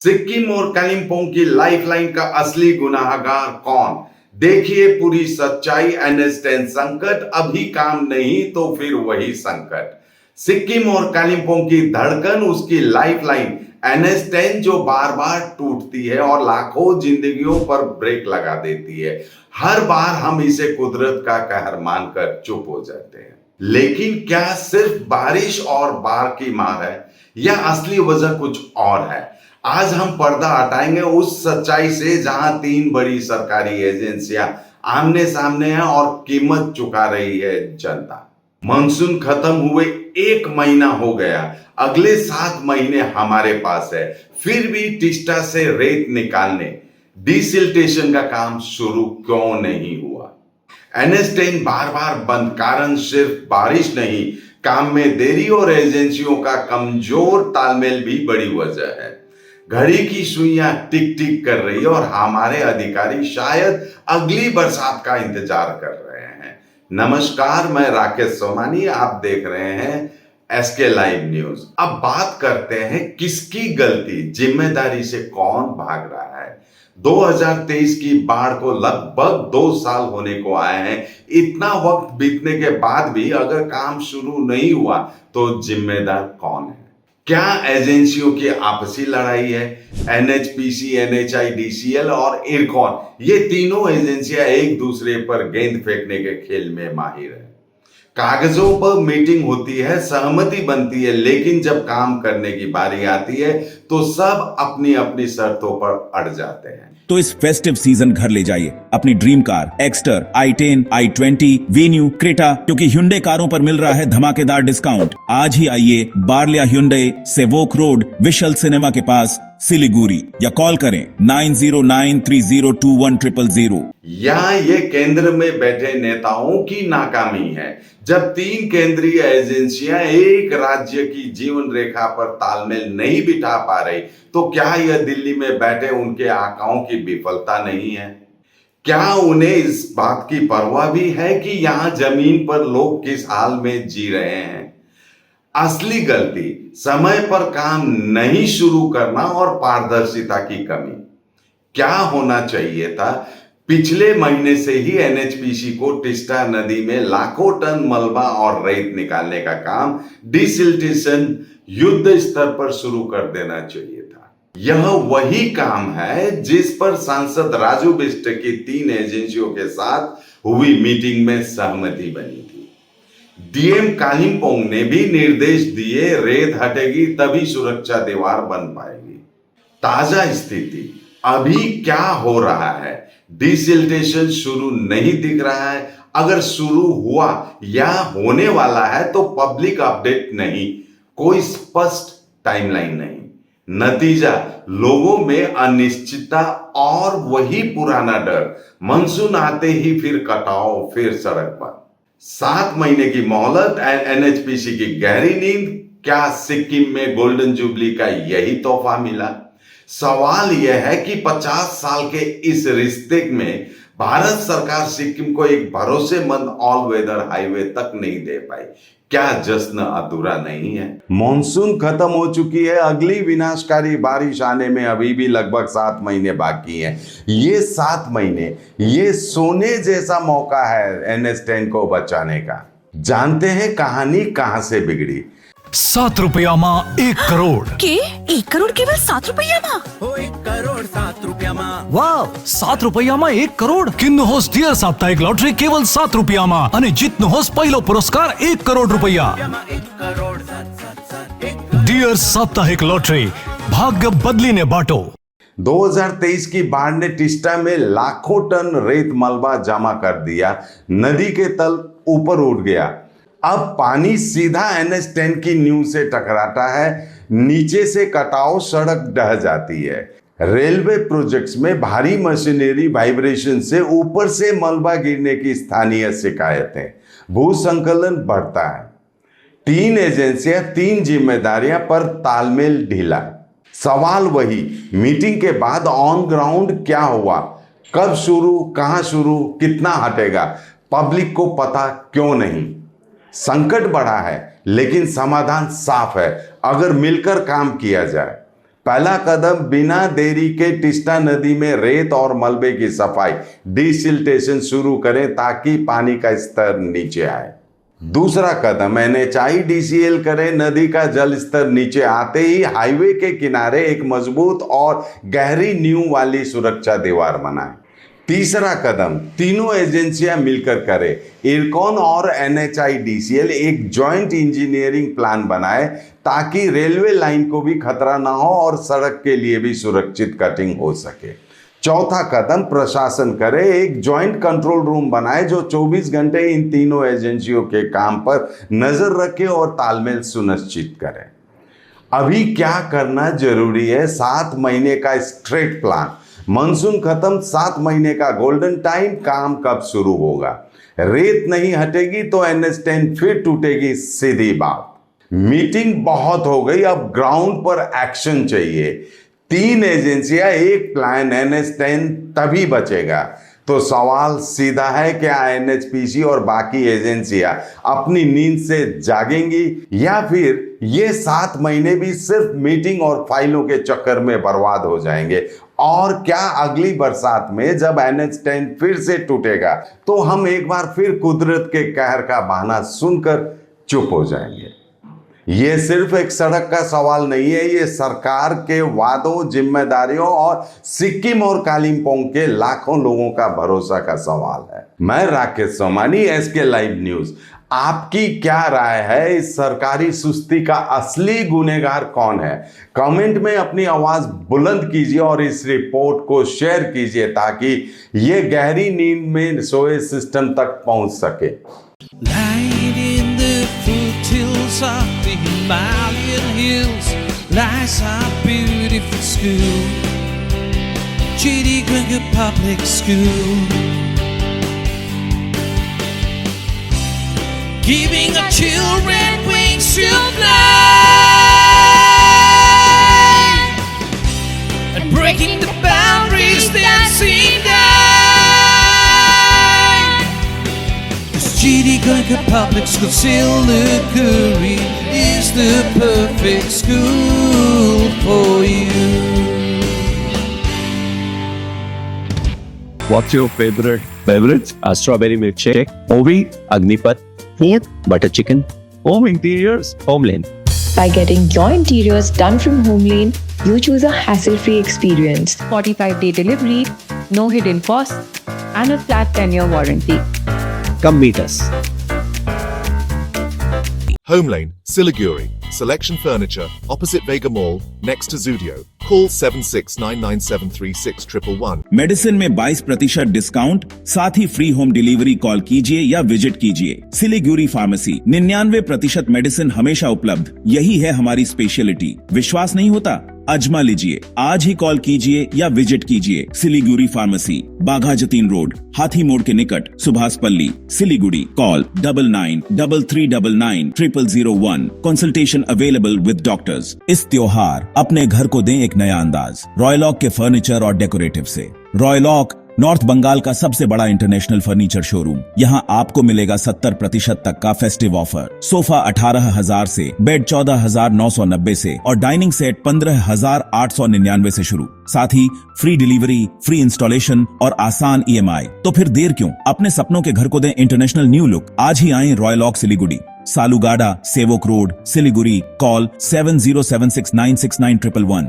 सिक्किम और कालिम्पोंग की लाइफलाइन का असली गुनाहगार कौन? देखिए पूरी सच्चाई। NH10 संकट अभी काम नहीं तो फिर वही संकट। सिक्किम और कालिम्पोंग की धड़कन, उसकी लाइफलाइन NH10 जो बार बार टूटती है और लाखों जिंदगियों पर ब्रेक लगा देती है। हर बार हम इसे कुदरत का कहर मानकर चुप हो जाते हैं, लेकिन क्या सिर्फ बारिश और बाढ़ की मार है या असली वजह कुछ और है? आज हम पर्दा हटाएंगे उस सच्चाई से जहां तीन बड़ी सरकारी एजेंसियां आमने सामने हैं और कीमत चुका रही है जनता। मानसून खत्म हुए 1 महीना हो गया, अगले 7 महीने हमारे पास है, फिर भी टिस्टा से रेत निकालने, डिसिल्टेशन का काम शुरू क्यों नहीं हुआ? NH10 बार बार बंद, कारण सिर्फ बारिश नहीं, काम में देरी और एजेंसियों का कमजोर तालमेल भी बड़ी वजह है। घड़ी की सुइयां टिक टिक कर रही है और हमारे अधिकारी शायद अगली बरसात का इंतजार कर रहे हैं। नमस्कार, मैं राकेश सोमानी, आप देख रहे हैं SK लाइव न्यूज। अब बात करते हैं किसकी गलती, जिम्मेदारी से कौन भाग रहा है। 2023 की बाढ़ को लगभग 2 साल होने को आए हैं। इतना वक्त बीतने के बाद भी अगर काम शुरू नहीं हुआ तो जिम्मेदार कौन है? क्या एजेंसियों की आपसी लड़ाई है? NHPC, NHIDCL और इरकॉन, ये तीनों एजेंसियां एक दूसरे पर गेंद फेंकने के खेल में माहिर है। कागजों पर मीटिंग होती है, सहमति बनती है, लेकिन जब काम करने की बारी आती है तो सब अपनी अपनी शर्तों पर अड़ जाते हैं। तो इस फेस्टिव सीजन घर ले जाइए अपनी dream car Exter, i10, i20, venue, Creta, क्योंकि Hyundai कारों पर मिल रहा है धमाकेदार डिस्काउंट। आज ही आइए बार्लिया Hyundai, Sevoke road, we shall cinema के पास, सिलीगुड़ी, या कॉल करें 9093021000। या ये केंद्र में बैठे नेताओं की नाकामी है। जब तीन केंद्रीय एजेंसियां एक राज्य की जीवन रेखा पर तालमेल नहीं बिठा पा रही, तो क्या यह दिल्ली में बैठे उनके आकाओं की विफलता नहीं है? क्या उन्हें इस बात की परवाह भी है कि यहां जमीन पर लोग किस हाल में जी रहे हैं? असली गलती समय पर काम नहीं शुरू करना और पारदर्शिता की कमी। क्या होना चाहिए था? पिछले महीने से ही NHPC को टिस्टा नदी में लाखों टन मलबा और रेत निकालने का काम डिसिल्टेशन युद्ध स्तर पर शुरू कर देना चाहिए था। यह वही काम है जिस पर सांसद राजू बिष्ट की 3 एजेंसियों के साथ हुई मीटिंग में सहमति बनी थी। DM कालिम्पोंग ने भी निर्देश दिए, रेत हटेगी तभी सुरक्षा दीवार बन पाएगी। ताजा स्थिति अभी क्या हो रहा है? डिसिल्टेशन शुरू नहीं दिख रहा है। अगर शुरू हुआ या होने वाला है तो पब्लिक अपडेट नहीं, कोई स्पष्ट टाइमलाइन नहीं। नतीजा, लोगों में अनिश्चितता और वही पुराना डर। मानसून आते ही फिर कटाव, फिर सड़क पर। 7 महीने की मोहलत, NHPC की गहरी नींद। क्या सिक्किम में गोल्डन जुबली का यही तोहफा मिला? सवाल यह है कि 50 साल के इस रिश्ते में भारत सरकार सिक्किम को एक भरोसेमंद ऑल वेदर हाईवे तक नहीं दे पाई। क्या जश्न अधूरा नहीं है? मॉनसून खत्म हो चुकी है, अगली विनाशकारी बारिश आने में अभी भी लगभग 7 महीने बाकी हैं। ये 7 महीने ये सोने जैसा मौका है NH10 को बचाने का। जानते हैं कहानी कहां से बिगड़ी? 7 રૂપિયામાં 1 કરોડ के 1 करोड़ केवल 7 रुपया 1 करोड़ 7 રૂપિયામાં વાવ 7 રૂપિયામાં 1 કરોડ કિન્નુ હોસ ડિયર સાપ્તાહિક લોટરી કેવલ 7 રૂપિયામાં અને જીતનો હોસ પહેલો પુરસ્કાર 1 કરોડ રૂપિયા 1 करोड़ 7 ડિયર સાપ્તાહિક લોટરી ભાગ્ય બદલીને બાટો। 2023 की बाढ़ ने टिस्टा में लाखों टन रेत मलबा जमा कर दिया। नदी के तल ऊपर उठ गया। अब पानी सीधा NH10 की नींव से टकराता है, नीचे से कटाव, सड़क ढह जाती है। रेलवे प्रोजेक्ट्स में भारी मशीनरी वाइब्रेशन से ऊपर से मलबा गिरने की स्थानीय शिकायतें। भू संकलन बढ़ता है। 3 एजेंसियां, 3 जिम्मेदारियां, पर तालमेल ढीला। सवाल वही, मीटिंग के बाद ऑन ग्राउंड क्या हुआ? कब शुरू, कहां शुरू, कितना हटेगा? पब्लिक को पता क्यों नहीं? संकट बड़ा है लेकिन समाधान साफ है, अगर मिलकर काम किया जाए। पहला कदम, बिना देरी के टिस्टा नदी में रेत और मलबे की सफाई, डिसिल्टेशन शुरू करें ताकि पानी का स्तर नीचे आए। दूसरा कदम, NHIDCL करें। नदी का जल स्तर नीचे आते ही हाईवे के किनारे एक मजबूत और गहरी नींव वाली सुरक्षा दीवार बनाएं। तीसरा कदम, तीनों एजेंसियां मिलकर करें। इरकॉन और NHIDCL एक जॉइंट इंजीनियरिंग प्लान बनाए ताकि रेलवे लाइन को भी खतरा ना हो और सड़क के लिए भी सुरक्षित कटिंग हो सके। चौथा कदम, प्रशासन करे। एक जॉइंट कंट्रोल रूम बनाए जो 24 घंटे इन तीनों एजेंसियों के काम पर नजर रखे और तालमेल सुनिश्चित करे। अभी क्या करना जरूरी है? 7 महीने का स्ट्रेट प्लान। मानसून खत्म, 7 महीने का गोल्डन टाइम। काम कब शुरू होगा? रेत नहीं हटेगी तो NH10 फिर टूटेगी, सीधी बात। मीटिंग बहुत हो गई, अब ग्राउंड पर एक्शन चाहिए। 3 एजेंसियां, एक प्लान, NH10 तभी बचेगा। तो सवाल सीधा है, क्या NHPC और बाकी एजेंसियां अपनी नींद से जागेंगी या फिर ये 7 महीने भी सिर्फ मीटिंग और फाइलों के चक्कर में बर्बाद हो जाएंगे? और क्या अगली बरसात में जब NH10 फिर से टूटेगा तो हम एक बार फिर कुदरत के कहर का बहाना सुनकर चुप हो जाएंगे? ये सिर्फ एक सड़क का सवाल नहीं है, ये सरकार के वादों, जिम्मेदारियों और सिक्किम और कालिम्पोंग के लाखों लोगों का भरोसा का सवाल है। मैं Rakesh Somani, SK live news. आपकी क्या राय है? इस सरकारी सुस्ती का असली गुनहगार कौन है? कमेंट में अपनी आवाज बुलंद कीजिए और इस रिपोर्ट को शेयर कीजिए ताकि ये गहरी नींद में सोए सिस्टम तक पहुंच सके। Lying in the foothills of the Himalayan hills lies our beautiful school, Chittiganga Public School, giving our children wings to fly and breaking the boundaries that seem to Chittiganga Public School, Siliguri is the perfect school for you. What's your favorite beverage? Strawberry milkshake. Ovi, Agnipat. Yep. Butter chicken. Home interiors, Homeland. By getting your interiors done from Homelane, you choose a hassle-free experience. 45-day delivery, no hidden costs, and a flat 10-year warranty. Come meet us. Homelane, Siliguri. Selection Furniture, opposite Vega Mall, next to Zudio. Call 7699736111. Medicine में 22% discount, साथ ही free home delivery. Call कीजिए या visit कीजिए। Siliguri pharmacy, 99% medicine हमेशा उपलब्ध। यही है हमारी स्पेशलिटी। विश्वास नहीं होता? अजमा लीजिए। आज ही कॉल कीजिए या विजिट कीजिए। सिलीगुड़ी फार्मेसी, बाघा जतीन रोड, हाथी मोड़ के निकट, सुभाष पल्ली, Siliguri. Call 9933990001। Consultation available with doctors. इस त्योहार अपने घर को दें एक नया अंदाज रॉयलॉक के फर्नीचर और डेकोरेटिव से। रॉयलॉक नॉर्थ बंगाल का सबसे बड़ा इंटरनेशनल फर्नीचर शोरूम। यहाँ आपको मिलेगा 70% तक का फेस्टिव ऑफर। सोफा 18,000 से, बेड 14,990 से और डाइनिंग सेट 15,899 से शुरू। साथ ही फ्री डिलीवरी, फ्री इंस्टॉलेशन और आसान EMI। तो फिर देर क्यों? अपने सपनों के घर को दें इंटरनेशनल न्यू लुक। आज ही आए रॉयलॉक सिलीगुड़ी, सालुगाडा, सेवोक रोड, सिलीगुड़ी। कॉल 7076969111।